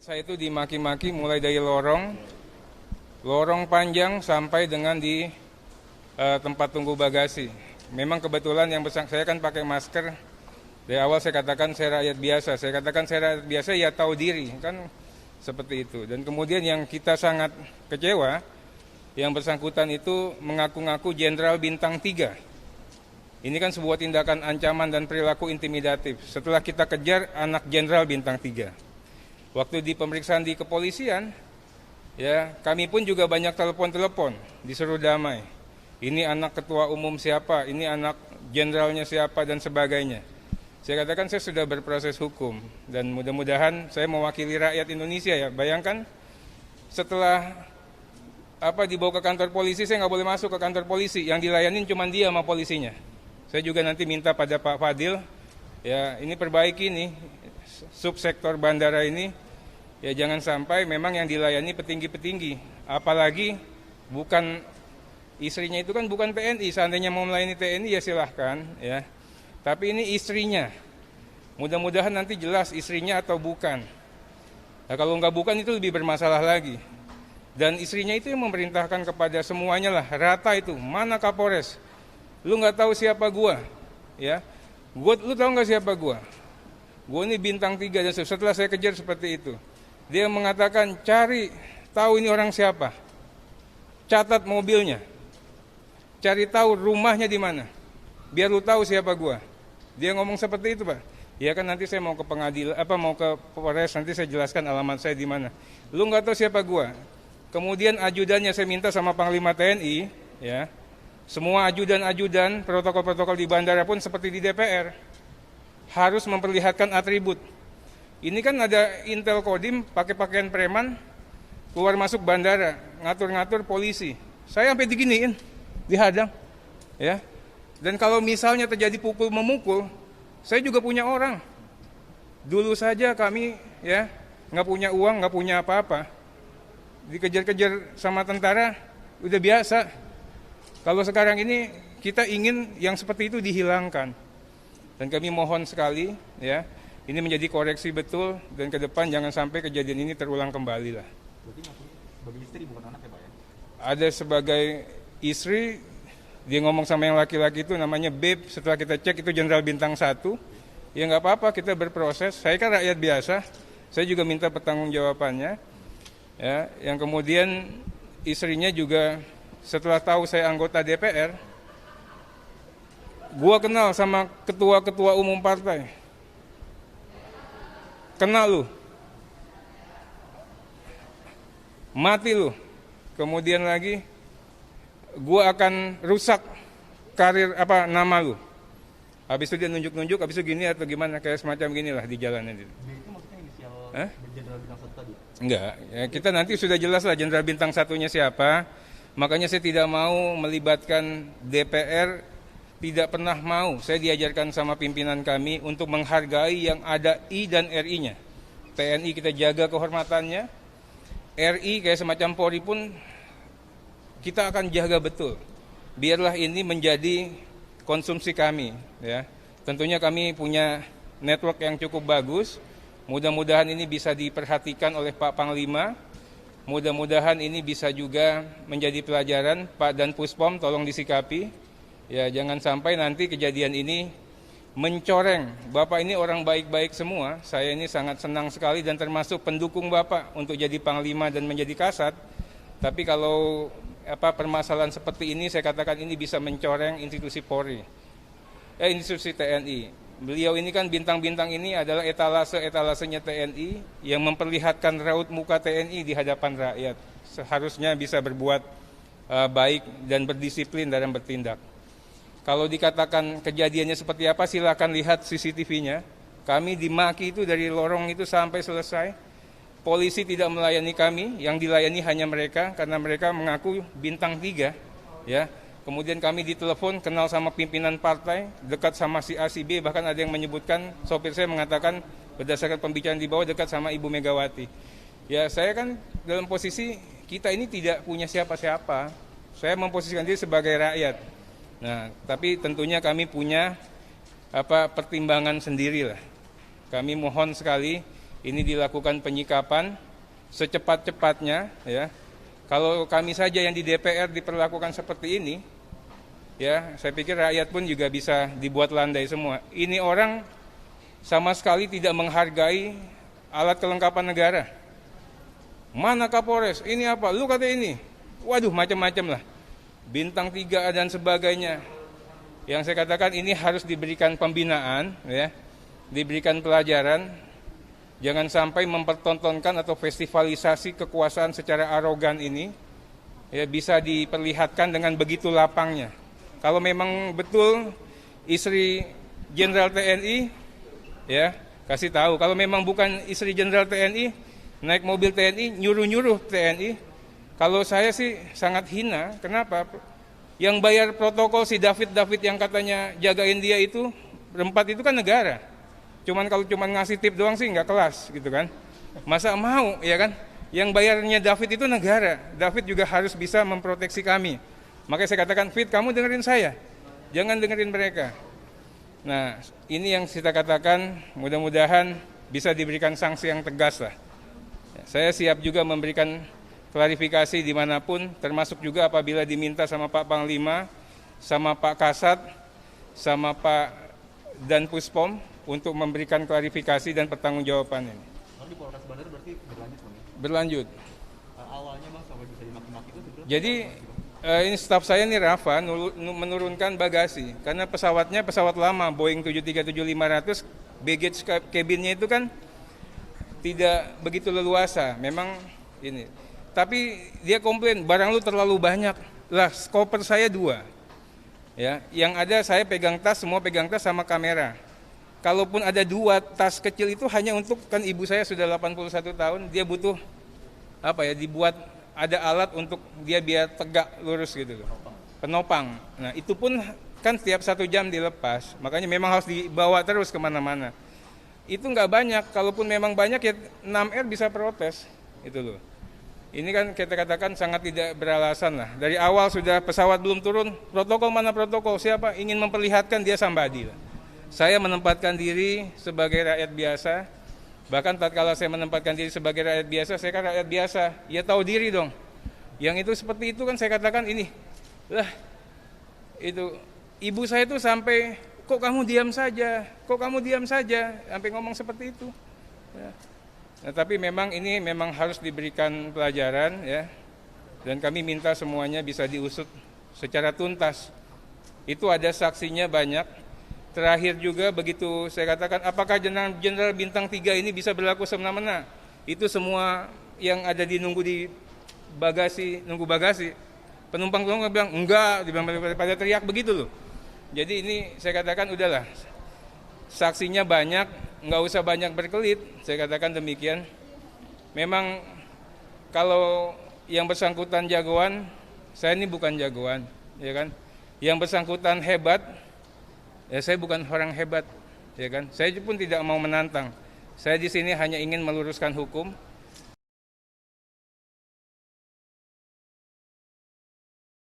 Saya itu dimaki-maki mulai dari lorong panjang sampai dengan di tempat tunggu bagasi. Memang kebetulan yang saya kan pakai masker. Dari awal saya katakan saya rakyat biasa. Saya katakan saya rakyat biasa ya tahu diri kan seperti itu. Dan kemudian yang kita sangat kecewa, yang bersangkutan itu mengaku-ngaku Jenderal Bintang 3. Ini kan sebuah tindakan ancaman dan perilaku intimidatif. Setelah kita kejar anak Jenderal Bintang 3. Waktu di pemeriksaan di kepolisian, ya kami pun juga banyak telepon-telepon, disuruh damai. Ini anak ketua umum siapa, ini anak jenderalnya siapa dan sebagainya. Saya katakan saya sudah berproses hukum dan mudah-mudahan saya mewakili rakyat Indonesia ya. Bayangkan setelah dibawa ke kantor polisi, saya nggak boleh masuk ke kantor polisi. Yang dilayanin cuma dia sama polisinya. Saya juga nanti minta pada Pak Fadil, ya ini perbaiki nih subsektor bandara ini, ya jangan sampai memang yang dilayani petinggi-petinggi. Apalagi bukan istrinya itu kan bukan TNI. Seandainya mau melayani TNI ya silahkan ya. Tapi ini istrinya. Mudah-mudahan nanti jelas istrinya atau bukan. Nah, kalau nggak bukan itu lebih bermasalah lagi. Dan istrinya itu yang memerintahkan kepada semuanya lah, rata itu, mana Kapolres? Lu nggak tahu siapa gua, ya? Lu tahu nggak siapa gua? Gua ini Bintang 3 dan setelah saya kejar seperti itu. Dia mengatakan cari tahu ini orang siapa. Catat mobilnya. Cari tahu rumahnya di mana. Biar lu tahu siapa gua. Dia ngomong seperti itu, Pak. Ya kan nanti saya mau ke pengadilan, mau ke Polres, nanti saya jelaskan alamat saya di mana. Lu nggak tahu siapa gua. Kemudian ajudannya saya minta sama Panglima TNI, ya. Semua ajudan-ajudan, protokol-protokol di bandara pun seperti di DPR. Harus memperlihatkan atribut. Ini kan ada Intel Kodim pakai pakaian preman, keluar masuk bandara, ngatur-ngatur polisi. Saya sampai diginiin, dihadang. Ya. Dan kalau misalnya terjadi pukul-memukul, saya juga punya orang. Dulu saja kami ya nggak punya uang, nggak punya apa-apa. Dikejar-kejar sama tentara, udah biasa. Kalau sekarang ini kita ingin yang seperti itu dihilangkan. Dan kami mohon sekali ya, ini menjadi koreksi betul dan ke depan jangan sampai kejadian ini terulang kembali lah. Berarti sebagai istri bukan anak ya Pak ya? Ada sebagai istri, dia ngomong sama yang laki-laki itu namanya Beb, setelah kita cek itu Jenderal Bintang 1. Ya nggak apa-apa, kita berproses. Saya kan rakyat biasa, saya juga minta pertanggungjawabannya. Ya, yang kemudian istrinya juga setelah tahu saya anggota DPR, gua kenal sama ketua-ketua umum partai. Kenal lu. Mati lu. Kemudian lagi gua akan rusak karir nama lu. Habis itu dia nunjuk-nunjuk, habis itu gini atau gimana, kayak semacam ginilah di jalannya. B itu maksudnya inisial Jenderal Bintang 1 tadi? Enggak, ya kita nanti sudah jelas lah Jenderal Bintang 1-nya siapa. Makanya saya tidak mau melibatkan DPR, tidak pernah mau. Saya diajarkan sama pimpinan kami untuk menghargai yang ada I dan RI-nya. TNI kita jaga kehormatannya, RI kayak semacam Polri pun kita akan jaga betul. Biarlah ini menjadi konsumsi kami. Ya. Tentunya kami punya network yang cukup bagus. Mudah-mudahan ini bisa diperhatikan oleh Pak Panglima. Mudah-mudahan ini bisa juga menjadi pelajaran. Pak dan Puspom tolong disikapi. Ya, jangan sampai nanti kejadian ini mencoreng. Bapak ini orang baik-baik semua. Saya ini sangat senang sekali dan termasuk pendukung Bapak untuk jadi Panglima dan menjadi Kasat. Tapi kalau permasalahan seperti ini, saya katakan ini bisa mencoreng institusi Polri, institusi TNI. Beliau ini kan bintang-bintang ini adalah etalasenya TNI yang memperlihatkan raut muka TNI di hadapan rakyat. Seharusnya bisa berbuat baik dan berdisiplin dalam bertindak. Kalau dikatakan kejadiannya seperti apa, silakan lihat CCTV-nya. Kami dimaki itu dari lorong itu sampai selesai. Polisi tidak melayani kami, yang dilayani hanya mereka karena mereka mengaku Bintang 3. Ya. Kemudian kami ditelepon, kenal sama pimpinan partai, dekat sama si A, si B, bahkan ada yang menyebutkan, sopir saya mengatakan berdasarkan pembicaraan di bawah dekat sama Ibu Megawati. Ya saya kan dalam posisi kita ini tidak punya siapa-siapa. Saya memposisikan diri sebagai rakyat. Nah, tapi tentunya kami punya pertimbangan sendiri lah. Kami mohon sekali ini dilakukan penyikapan secepat-cepatnya, ya. Kalau kami saja yang di DPR diperlakukan seperti ini, ya, saya pikir rakyat pun juga bisa dibuat landai semua. Ini orang sama sekali tidak menghargai alat kelengkapan negara. Mana Kapolres? Ini apa? Lu kata ini. Waduh, macam-macam lah. Bintang 3 dan sebagainya. Yang saya katakan ini harus diberikan pembinaan, ya, diberikan pelajaran. Jangan sampai mempertontonkan atau festivalisasi kekuasaan secara arogan ini, ya, bisa diperlihatkan dengan begitu lapangnya. Kalau memang betul istri Jenderal TNI, ya, kasih tahu. Kalau memang bukan istri Jenderal TNI, naik mobil TNI, nyuruh-nyuruh TNI. Kalau saya sih sangat hina. Kenapa? Yang bayar protokol si David yang katanya jagain dia itu, berempat itu kan negara. Kalau ngasih tip doang sih nggak kelas gitu kan. Masa mau, ya kan? Yang bayarnya David itu negara. David juga harus bisa memproteksi kami. Makanya saya katakan, Fit, kamu dengerin saya. Jangan dengerin mereka. Nah, ini yang kita katakan, mudah-mudahan bisa diberikan sanksi yang tegas lah. Saya siap juga memberikan klarifikasi dimanapun, termasuk juga apabila diminta sama Pak Panglima, sama Pak Kasat, sama Pak Danpuspom untuk memberikan klarifikasi dan pertanggungjawaban ini. Kalau di Polres Bandar berarti berlanjut, Bang? Berlanjut. Awalnya, Bang, sampai bisa dimaki-maki itu sebenarnya. Jadi ini staf saya nih Rafa menurunkan bagasi karena pesawatnya pesawat lama Boeing 737-500, baggage cabinnya itu kan tidak begitu leluasa. Memang ini. Tapi dia komplain, barang lu terlalu banyak. Lah, koper saya 2. Ya, yang ada saya pegang tas, semua pegang tas sama kamera. Kalaupun ada 2 tas kecil itu hanya untuk, kan ibu saya sudah 81 tahun, dia butuh dibuat ada alat untuk dia biar tegak lurus gitu loh. Penopang. Nah, itu pun kan setiap 1 jam dilepas. Makanya memang harus dibawa terus kemana-mana. Itu nggak banyak. Kalaupun memang banyak ya 6R bisa protes. Itu loh. Ini kan kita katakan sangat tidak beralasan lah. Dari awal sudah pesawat belum turun, protokol mana protokol? Siapa ingin memperlihatkan dia somebody lah. Saya menempatkan diri sebagai rakyat biasa. Bahkan tatkala saya menempatkan diri sebagai rakyat biasa, saya kan rakyat biasa. Ya tahu diri dong. Yang itu seperti itu kan saya katakan ini. Lah, itu ibu saya itu sampai, kok kamu diam saja? Kok kamu diam saja? Sampai ngomong seperti itu. Ya. Nah, tapi memang ini memang harus diberikan pelajaran, ya. Dan kami minta semuanya bisa diusut secara tuntas. Itu ada saksinya banyak. Terakhir juga begitu saya katakan, apakah Jenderal Bintang 3 ini bisa berlaku semena-mena? Itu semua yang ada nunggu bagasi. Penumpang bilang enggak, pada teriak begitu loh. Jadi ini saya katakan udahlah. Saksinya banyak, nggak usah banyak berkelit, saya katakan demikian. Memang kalau yang bersangkutan jagoan, saya ini bukan jagoan, ya kan. Yang bersangkutan hebat, ya saya bukan orang hebat, ya kan. Saya pun tidak mau menantang. Saya di sini hanya ingin meluruskan hukum.